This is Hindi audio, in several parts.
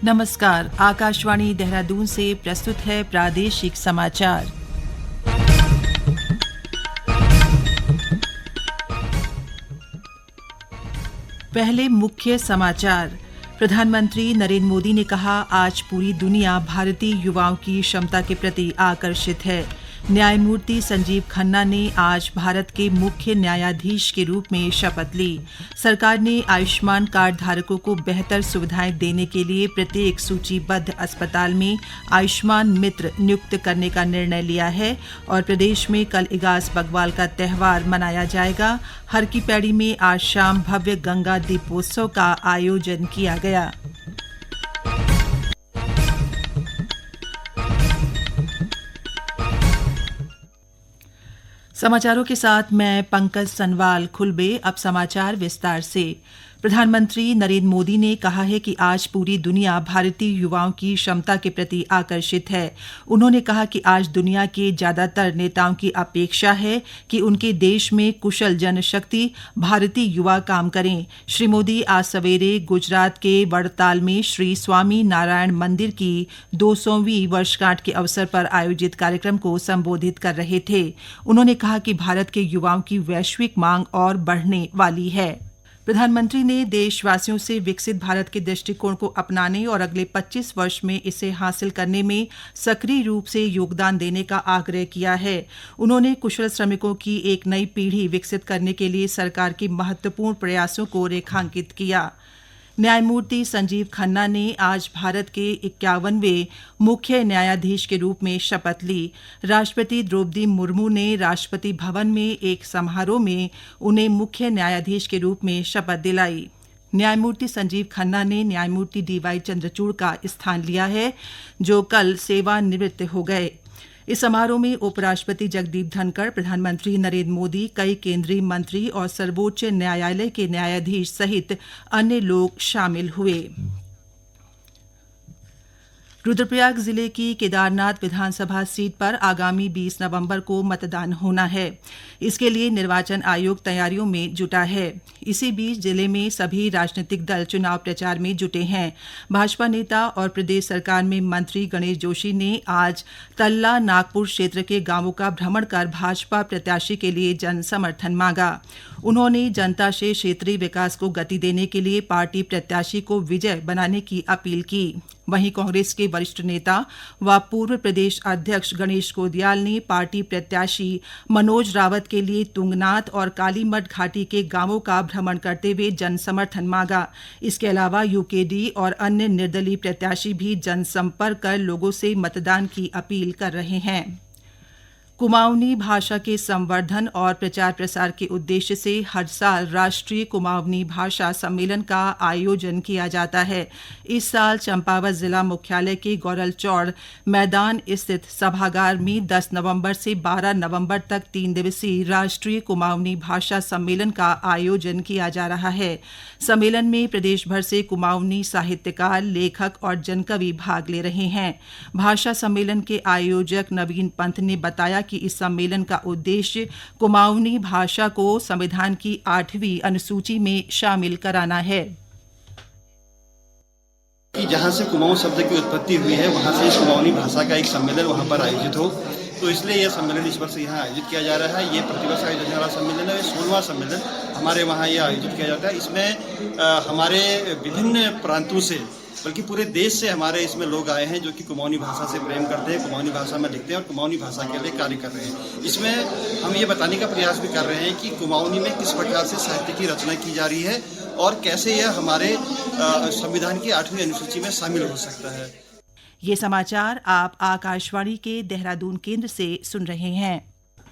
नमस्कार, आकाशवाणी देहरादून से प्रस्तुत है प्रादेशिक समाचार। पहले मुख्य समाचार। प्रधानमंत्री नरेंद्र मोदी ने कहा, आज पूरी दुनिया भारतीय युवाओं की क्षमता के प्रति आकर्षित है। न्यायमूर्ति संजीव खन्ना ने आज भारत के मुख्य न्यायाधीश के रूप में शपथ ली। सरकार ने आयुष्मान कार्ड धारकों को बेहतर सुविधाएं देने के लिए प्रत्येक सूचीबद्ध अस्पताल में आयुष्मान मित्र नियुक्त करने का निर्णय लिया है और प्रदेश में कल इगास बग्वाल का त्योहार मनाया जाएगा। हर की पैड़ी में आज शाम भव्य गंगा दीपोत्सव का आयोजन किया गया। समाचारों के साथ मैं पंकज सनवाल खुलबे। अब समाचार विस्तार से। प्रधानमंत्री नरेंद्र मोदी ने कहा है कि आज पूरी दुनिया भारतीय युवाओं की क्षमता के प्रति आकर्षित है। उन्होंने कहा कि आज दुनिया के ज्यादातर नेताओं की अपेक्षा है कि उनके देश में कुशल जनशक्ति भारतीय युवा काम करें। श्री मोदी आज सवेरे गुजरात के वड़ताल में श्री स्वामी नारायण मंदिर की 200वीं वर्षगांठ के अवसर पर आयोजित कार्यक्रम को संबोधित कर रहे थे। उन्होंने कहा कि भारत के युवाओं की वैश्विक मांग और बढ़ने वाली है। प्रधानमंत्री ने देशवासियों से विकसित भारत के दृष्टिकोण को अपनाने और अगले 25 वर्ष में इसे हासिल करने में सक्रिय रूप से योगदान देने का आग्रह किया है। उन्होंने कुशल श्रमिकों की एक नई पीढ़ी विकसित करने के लिए सरकार के महत्वपूर्ण प्रयासों को रेखांकित किया। न्यायमूर्ति संजीव खन्ना ने आज भारत के 51वें मुख्य न्यायाधीश के रूप में शपथ ली। राष्ट्रपति द्रौपदी मुर्मू ने राष्ट्रपति भवन में एक समारोह में उन्हें मुख्य न्यायाधीश के रूप में शपथ दिलाई। न्यायमूर्ति संजीव खन्ना ने न्यायमूर्ति डीवाई चंद्रचूड़ का स्थान लिया है, जो कल सेवानिवृत्त हो गए। इस समारोह में उपराष्ट्रपति जगदीप धनखड़, प्रधानमंत्री नरेंद्र मोदी, कई केंद्रीय मंत्री और सर्वोच्च न्यायालय के न्यायाधीश सहित अन्य लोग शामिल हुए। रुद्रप्रयाग जिले की केदारनाथ विधानसभा सीट पर आगामी 20 नवंबर को मतदान होना है। इसके लिए निर्वाचन आयोग तैयारियों में जुटा है। इसी बीच जिले में सभी राजनीतिक दल चुनाव प्रचार में जुटे हैं। भाजपा नेता और प्रदेश सरकार में मंत्री गणेश जोशी ने आज तल्ला नागपुर क्षेत्र के गांवों का भ्रमण कर भाजपा प्रत्याशी के लिए जन समर्थन मांगा। उन्होंने जनता से क्षेत्रीय विकास को गति देने के लिए पार्टी प्रत्याशी को विजय बनाने की अपील की। वहीं कांग्रेस के वरिष्ठ नेता व पूर्व प्रदेश अध्यक्ष गणेश गोदियाल ने पार्टी प्रत्याशी मनोज रावत के लिए तुंगनाथ और कालीमठ घाटी के गांवों का भ्रमण करते हुए जन समर्थन मांगा। इसके अलावा यूकेडी और अन्य निर्दलीय प्रत्याशी भी जनसंपर्क कर लोगों से मतदान की अपील कर रहे हैं। कुमाऊनी भाषा के संवर्धन और प्रचार प्रसार के उद्देश्य से हर साल राष्ट्रीय कुमाऊनी भाषा सम्मेलन का आयोजन किया जाता है। इस साल चंपावत जिला मुख्यालय के गौरलचौड़ मैदान स्थित सभागार में 10 नवंबर से 12 नवंबर तक 3 दिवसीय राष्ट्रीय कुमाऊनी भाषा सम्मेलन का आयोजन किया जा रहा है। सम्मेलन में प्रदेश भर से कुमाऊनी साहित्यकार, लेखक और जनकवि भाग ले रहे हैं। भाषा सम्मेलन के आयोजक नवीन पंत ने बताया कि इस सम्मेलन का उद्देश्य कुमाऊनी भाषा को संविधान की 8वीं अनुसूची में शामिल कराना है। जहाँ से कुमाऊं शब्द की उत्पत्ति हुई है, वहाँ से इस कुमाऊनी भाषा का एक सम्मेलन वहाँ पर आयोजित हो, तो इसलिए यह सम्मेलन इस वर्ष यहाँ आयोजित किया जा रहा है। ये प्रतिवर्ष आयोजित होने वाला सम्मेलन है। 16वां सम्मेलन हमारे वहाँ ये आयोजित किया जाता है। इसमें हमारे विभिन्न प्रांतों से, बल्कि पूरे देश से हमारे इसमें लोग आए हैं जो कि कुमाऊनी भाषा से प्रेम करते हैं, कुमाऊनी भाषा में लिखते हैं और कुमाऊनी भाषा के लिए कार्य कर रहे हैं। इसमें हम ये बताने का प्रयास भी कर रहे हैं कि कुमाऊनी में किस प्रकार से साहित्य की रचना की जा रही है और कैसे यह हमारे संविधान की 8वीं अनुसूची में शामिल हो सकता है। ये समाचार आप आकाशवाणी के देहरादून केंद्र से सुन रहे हैं।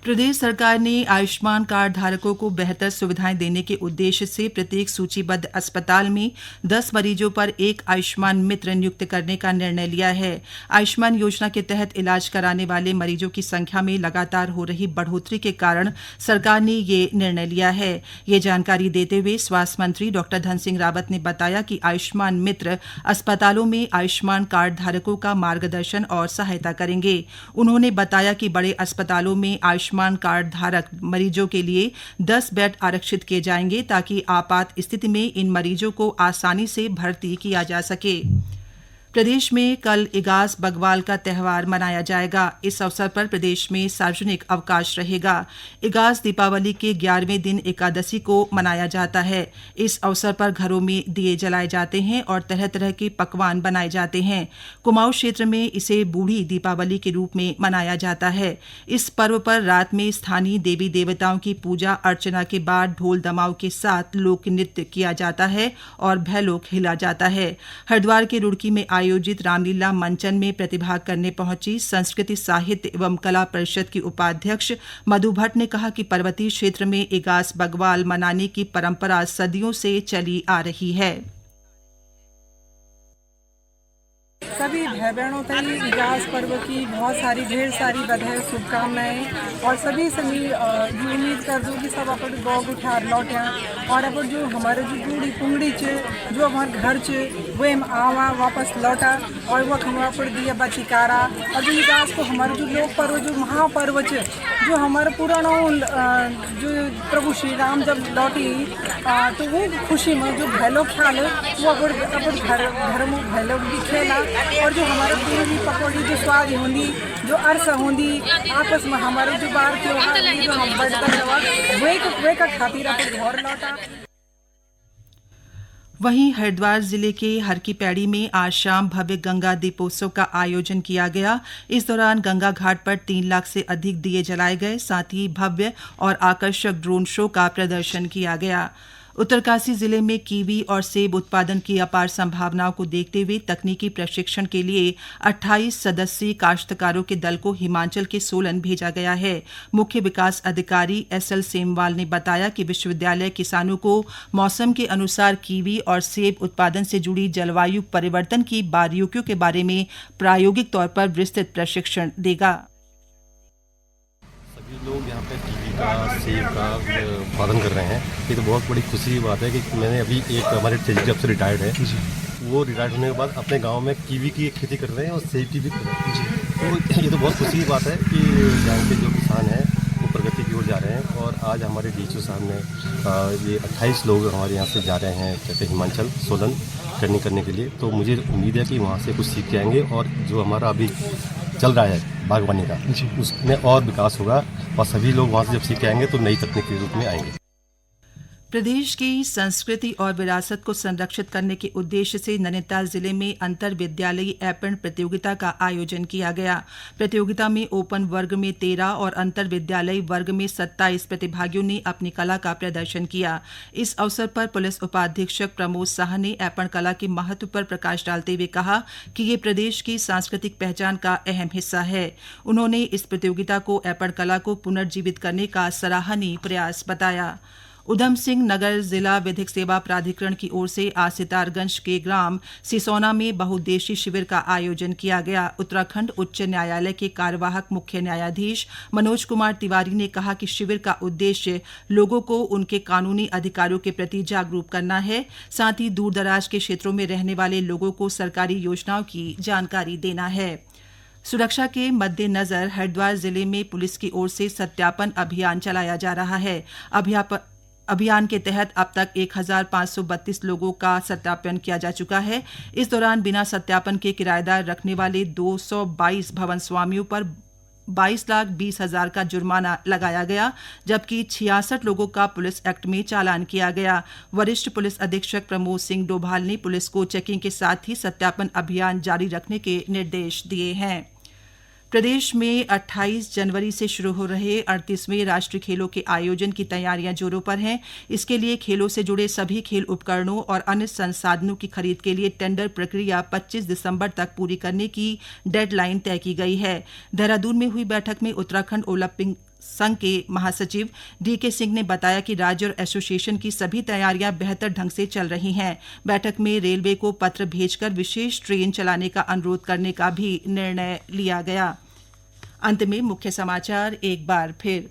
प्रदेश सरकार ने आयुष्मान कार्ड धारकों को बेहतर सुविधाएं देने के उद्देश्य से प्रत्येक सूचीबद्ध अस्पताल में 10 मरीजों पर एक आयुष्मान मित्र नियुक्त करने का निर्णय लिया है। आयुष्मान योजना के तहत इलाज कराने वाले मरीजों की संख्या में लगातार हो रही बढ़ोतरी के कारण सरकार ने ये निर्णय लिया है। ये जानकारी देते हुए स्वास्थ्य मंत्री डॉ धन सिंह रावत ने बताया कि आयुष्मान मित्र अस्पतालों में आयुष्मान कार्ड धारकों का मार्गदर्शन और सहायता करेंगे। उन्होंने बताया कि बड़े अस्पतालों में आयुष्मान कार्ड धारक मरीजों के लिए 10 बेड आरक्षित किए जाएंगे ताकि आपात स्थिति में इन मरीजों को आसानी से भर्ती किया जा सके। प्रदेश में कल इगास बग्वाल का त्योहार मनाया जाएगा। इस अवसर पर प्रदेश में सार्वजनिक अवकाश रहेगा। इगास दीपावली के 11वें दिन एकादशी को मनाया जाता है। इस अवसर पर घरों में दिए जलाए जाते हैं और तरह तरह के पकवान बनाए जाते हैं। कुमाऊं क्षेत्र में इसे बूढ़ी दीपावली के रूप में मनाया जाता है। इस पर्व पर रात में स्थानीय देवी देवताओं की पूजा अर्चना के बाद ढोल दमाऊ के साथ लोक नृत्य किया जाता है और भैलो खेला जाता है। हरिद्वार के रुड़की में आयोजित रामलीला मंचन में प्रतिभाग करने पहुंची संस्कृति साहित्य एवं कला परिषद की उपाध्यक्ष मधु भट्ट ने कहा कि पर्वतीय क्षेत्र में इगास बग्वाल मनाने की परंपरा सदियों से चली आ रही है। सभी भाई बहनों तक इगास पर्व की बहुत सारी ढेर सारी बधाई शुभकामनाएं और सभी जो उम्मीद कर दो कि सब अपन गौ उठा लौटे और अपन जो हमारे जो बूढ़ी पुंगड़ी जो हमारे घर वो हम आवा वापस लौटा और वह हम पर दिया बचिकारा और जो इगास को हमारे जो लोक पर्व जो महापर्व जो हमारे पुराना जो प्रभु श्री राम जब लौटी तो वो खुशी में जो भैलो ख्याल वो अपन घर में भैलो भी खेला और जो हमारे पूरी पकौड़ी जो स्वाद होंगी जो अर्स होंगी आपस में हमारे जो बार त्योहार जो हम बढ़ता वे का खातिर अपन घर लौटा। वहीं हरिद्वार जिले के हर की पैड़ी में आज शाम भव्य गंगा दीपोत्सव का आयोजन किया गया। इस दौरान गंगा घाट पर 3 लाख से अधिक दिए जलाए गए। साथ ही भव्य और आकर्षक ड्रोन शो का प्रदर्शन किया गया। उत्तरकाशी जिले में कीवी और सेब उत्पादन की अपार संभावनाओं को देखते हुए तकनीकी प्रशिक्षण के लिए 28 सदस्यीय काश्तकारों के दल को हिमाचल के सोलन भेजा गया है। मुख्य विकास अधिकारी SL सेमवाल ने बताया कि विश्वविद्यालय किसानों को मौसम के अनुसार कीवी और सेब उत्पादन से जुड़ी जलवायु परिवर्तन की बारीकियों के बारे में प्रायोगिक तौर पर विस्तृत प्रशिक्षण देगा। सभी लोग यहाँ पे कीवी का सेब का उत्पादन कर रहे हैं। ये तो बहुत बड़ी खुशी की बात है कि मैंने अभी एक हमारे ट्रेजरी अफसर रिटायर्ड है, वो रिटायर्ड होने के बाद अपने गांव में कीवी की खेती कर रहे हैं और सेब की भी कर रहे हैं। तो ये तो बहुत खुशी की बात है कि यहाँ के जो किसान हैं वो प्रगति की ओर जा रहे हैं। और आज हमारे DHO साहब ने ये 28 लोग हमारे यहाँ से जा रहे हैं कहते हिमाचल सोलन ट्रेनिंग करने के लिए। तो मुझे उम्मीद है कि वहाँ से कुछ सीख के आएंगे और जो हमारा अभी चल रहा है बागवानी का उसमें और विकास होगा और सभी लोग वहाँ से जब सीख के आएंगे तो नई तकनीक के रूप में आएंगे। प्रदेश की संस्कृति और विरासत को संरक्षित करने के उद्देश्य से नैनीताल जिले में अंतर विद्यालयी एपण प्रतियोगिता का आयोजन किया गया। प्रतियोगिता में ओपन वर्ग में 13 और अंतर विद्यालयी वर्ग में 27 प्रतिभागियों ने अपनी कला का प्रदर्शन किया। इस अवसर पर पुलिस उपाधीक्षक प्रमोद साह ने एपण कला के महत्व पर प्रकाश डालते हुए कहा कि ये प्रदेश की सांस्कृतिक पहचान का अहम हिस्सा है। उन्होंने इस प्रतियोगिता को एपण कला को पुनर्जीवित करने का सराहनीय प्रयास बताया। उधम सिंह नगर जिला विधिक सेवा प्राधिकरण की ओर से आज सितारगंज के ग्राम सिसौना में बहुउद्देशीय शिविर का आयोजन किया गया। उत्तराखंड उच्च न्यायालय के कार्यवाहक मुख्य न्यायाधीश मनोज कुमार तिवारी ने कहा कि शिविर का उद्देश्य लोगों को उनके कानूनी अधिकारों के प्रति जागरूक करना है, साथ ही दूरदराज के क्षेत्रों में रहने वाले लोगों को सरकारी योजनाओं की जानकारी देना है। सुरक्षा के मद्देनजर हरिद्वार जिले में पुलिस की ओर से सत्यापन अभियान चलाया जा रहा है। अभियान के तहत अब तक 1532 लोगों का सत्यापन किया जा चुका है। इस दौरान बिना सत्यापन के किराएदार रखने वाले 222 भवन स्वामियों पर 22,20,000 का जुर्माना लगाया गया, जबकि 66 लोगों का पुलिस एक्ट में चालान किया गया। वरिष्ठ पुलिस अधीक्षक प्रमोद सिंह डोभाल ने पुलिस को चेकिंग के साथ ही सत्यापन अभियान जारी रखने के निर्देश दिए हैं। प्रदेश में 28 जनवरी से शुरू हो रहे 38वें राष्ट्रीय खेलों के आयोजन की तैयारियां जोरों पर हैं। इसके लिए खेलों से जुड़े सभी खेल उपकरणों और अन्य संसाधनों की खरीद के लिए टेंडर प्रक्रिया 25 दिसंबर तक पूरी करने की डेडलाइन तय की गई है। देहरादून में हुई बैठक में उत्तराखंड ओलंपिक संघ के महासचिव DK सिंह ने बताया कि राज्य और एसोसिएशन की सभी तैयारियां बेहतर ढंग से चल रही हैं। बैठक में रेलवे को पत्र भेजकर विशेष ट्रेन चलाने का अनुरोध करने का भी निर्णय लिया गया। अंत में मुख्य समाचार एक बार फिर।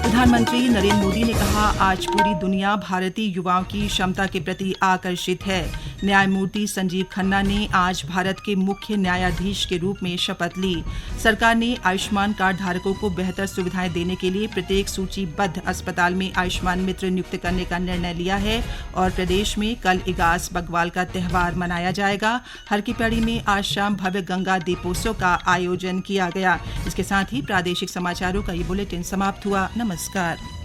प्रधानमंत्री नरेंद्र मोदी ने कहा, आज पूरी दुनिया भारतीय युवाओं की क्षमता के प्रति आकर्षित है। न्यायमूर्ति संजीव खन्ना ने आज भारत के मुख्य न्यायाधीश के रूप में शपथ ली। सरकार ने आयुष्मान कार्ड धारकों को बेहतर सुविधाएं देने के लिए प्रत्येक सूचीबद्ध अस्पताल में आयुष्मान मित्र नियुक्त करने का निर्णय लिया है। और प्रदेश में कल इगास बग्वाल का त्योहार मनाया जाएगा। हर की पैड़ी में आज शाम भव्य गंगा दीपोत्सव का आयोजन किया गया। इसके साथ ही प्रादेशिक समाचारों का ये बुलेटिन समाप्त हुआ। नमस्कार।